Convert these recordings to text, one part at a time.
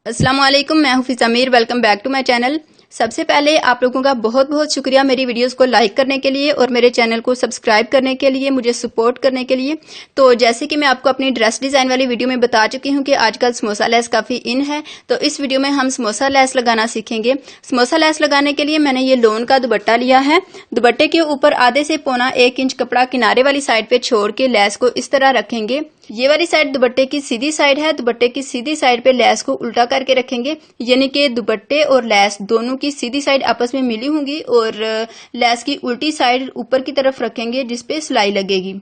अस्सलाम वालेकुम, मैं हूं Fiza Mir. Welcome back to my channel. सबसे पहले आप लोगों का बहुत बहुत शुक्रिया मेरी वीडियोस को लाइक करने के लिए और मेरे चैनल को सब्सक्राइब करने के लिए, मुझे सपोर्ट करने के लिए। तो जैसे कि मैं आपको अपनी ड्रेस डिज़ाइन वाली वीडियो में बता चुकी हूं कि आजकल समोसा लेस काफ़ी इन है, तो इस वीडियो में हम समोसा लेस लगाना सीखेंगे। समोसा लेस लगाने के लिए मैंने ये लोन का दुपट्टा लिया है। दुपट्टे के ऊपर आधे से पौना 1 इंच कपड़ा किनारे वाली साइड पे छोड़ के लेस को इस तरह रखेंगे। ये वाली साइड दुपट्टे की सीधी साइड है। दुपट्टे की सीधी साइड पे लेस को उल्टा करके रखेंगे, यानी कि दुपट्टे और लेस दोनों की सीधी साइड आपस में मिली होंगी और लेस की उल्टी साइड ऊपर की तरफ रखेंगे जिसपे सिलाई लगेगी।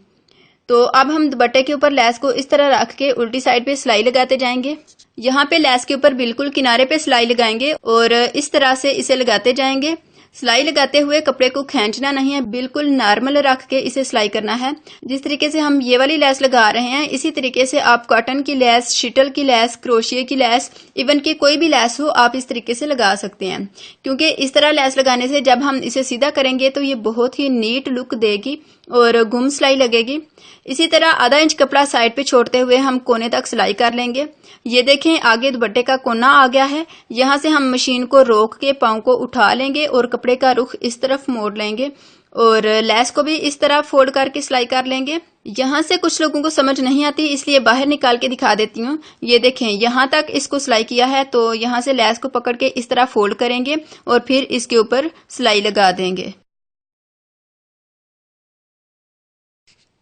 तो अब हम दुपट्टे के ऊपर लेस को इस तरह रख के उल्टी साइड पे सिलाई लगाते जाएंगे। यहाँ पे लेस के ऊपर बिल्कुल किनारे पे सिलाई लगाएंगे और इस तरह से इसे लगाते जाएंगे। सिलाई लगाते हुए कपड़े को खींचना नहीं है, बिल्कुल नॉर्मल रख के इसे सिलाई करना है। जिस तरीके से हम ये वाली लेस लगा रहे हैं, इसी तरीके से आप कॉटन की लेस, शिटल की लेस, क्रोशिया की लेस, इवन की कोई भी लेस हो, आप इस तरीके से लगा सकते हैं। क्योंकि इस तरह लेस लगाने से जब हम इसे सीधा करेंगे तो ये बहुत ही नीट लुक देगी और घुम सिलाई लगेगी। इसी तरह आधा इंच कपड़ा साइड पे छोड़ते हुए हम कोने तक सिलाई कर लेंगे। ये देखें, आगे दुपट्टे का कोना आ गया है। यहाँ से हम मशीन को रोक के पाँव को उठा लेंगे और कपड़े का रुख इस तरफ मोड़ लेंगे और लेस को भी इस तरह फोल्ड करके सिलाई कर लेंगे। यहाँ से कुछ लोगों को समझ नहीं आती, इसलिए बाहर निकाल के दिखा देती हूँ। ये देखें, यहाँ तक इसको सिलाई किया है, तो यहाँ से लेस को पकड़ के इस तरह फोल्ड करेंगे और फिर इसके ऊपर सिलाई लगा देंगे।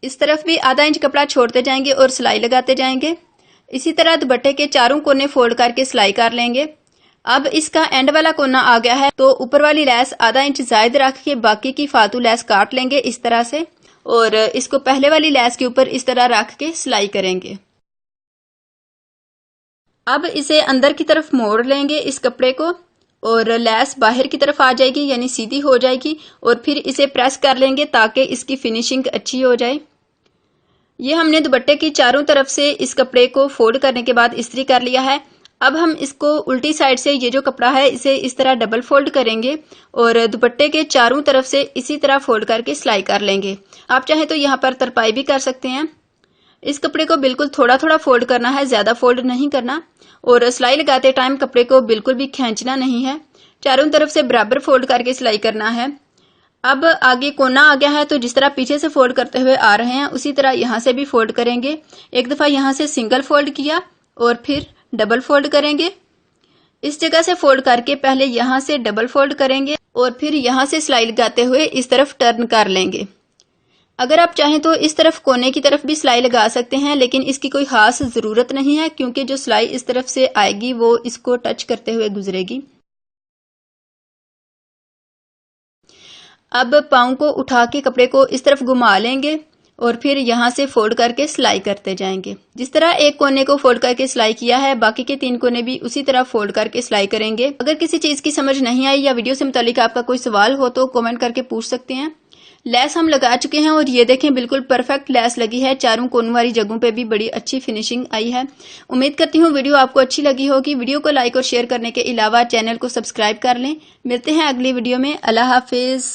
इस तरफ भी आधा इंच कपड़ा छोड़ते जाएंगे और सिलाई लगाते जाएंगे। इसी तरह दुपट्टे के चारों कोने फोल्ड करके सिलाई कर लेंगे। अब इसका एंड वाला कोना आ गया है, तो ऊपर वाली लेस आधा इंच जायद रख के बाकी की फालतू लेस काट लेंगे इस तरह से और इसको पहले वाली लेस के ऊपर इस तरह रख के सिलाई करेंगे। अब इसे अंदर की तरफ मोड़ लेंगे इस कपड़े को और लेस बाहर की तरफ आ जाएगी, यानी सीधी हो जाएगी और फिर इसे प्रेस कर लेंगे ताकि इसकी फिनिशिंग अच्छी हो जाए। ये हमने दुपट्टे की चारों तरफ से इस कपड़े को फोल्ड करने के बाद इस्त्री कर लिया है। अब हम इसको उल्टी साइड से ये जो कपड़ा है इसे इस तरह डबल फोल्ड करेंगे और दुपट्टे के चारों तरफ से इसी तरह फोल्ड करके सिलाई कर लेंगे। आप चाहे तो यहाँ पर तरपाई भी कर सकते हैं। इस कपड़े को बिल्कुल थोड़ा थोड़ा फोल्ड करना है, ज्यादा फोल्ड नहीं करना और सिलाई लगाते टाइम कपड़े को बिल्कुल भी खींचना नहीं है। चारों तरफ से बराबर फोल्ड करके सिलाई करना है। अब आगे कोना आ गया है, तो जिस तरह पीछे से फोल्ड करते हुए आ रहे हैं उसी तरह यहाँ से भी फोल्ड करेंगे। एक दफा यहाँ से सिंगल फोल्ड किया और फिर डबल फोल्ड करेंगे। इस जगह से फोल्ड करके पहले यहाँ से डबल फोल्ड करेंगे और फिर यहाँ से सिलाई लगाते हुए इस तरफ टर्न कर लेंगे। अगर आप चाहें तो इस तरफ कोने की तरफ भी सिलाई लगा सकते हैं, लेकिन इसकी कोई खास जरूरत नहीं है क्योंकि जो सिलाई इस तरफ से आएगी वो इसको टच करते हुए गुजरेगी। अब पाँव को उठा के कपड़े को इस तरफ घुमा लेंगे और फिर यहाँ से फोल्ड करके सिलाई करते जाएंगे। जिस तरह एक कोने को फोल्ड करके सिलाई किया है, बाकी के 3 कोने भी उसी तरह फोल्ड करके सिलाई करेंगे। अगर किसी चीज की समझ नहीं आई या वीडियो से मुतालिक आपका कोई सवाल हो तो कमेंट करके पूछ सकते हैं। लेस हम लगा चुके हैं और ये देखें, बिल्कुल परफेक्ट लेस लगी है। चारों कोनों वाली जगहों पे भी बड़ी अच्छी फिनिशिंग आई है। उम्मीद करती हूँ वीडियो आपको अच्छी लगी होगी। वीडियो को लाइक और शेयर करने के अलावा चैनल को सब्सक्राइब कर लें। मिलते हैं अगली वीडियो में। अल्लाह हाफिज।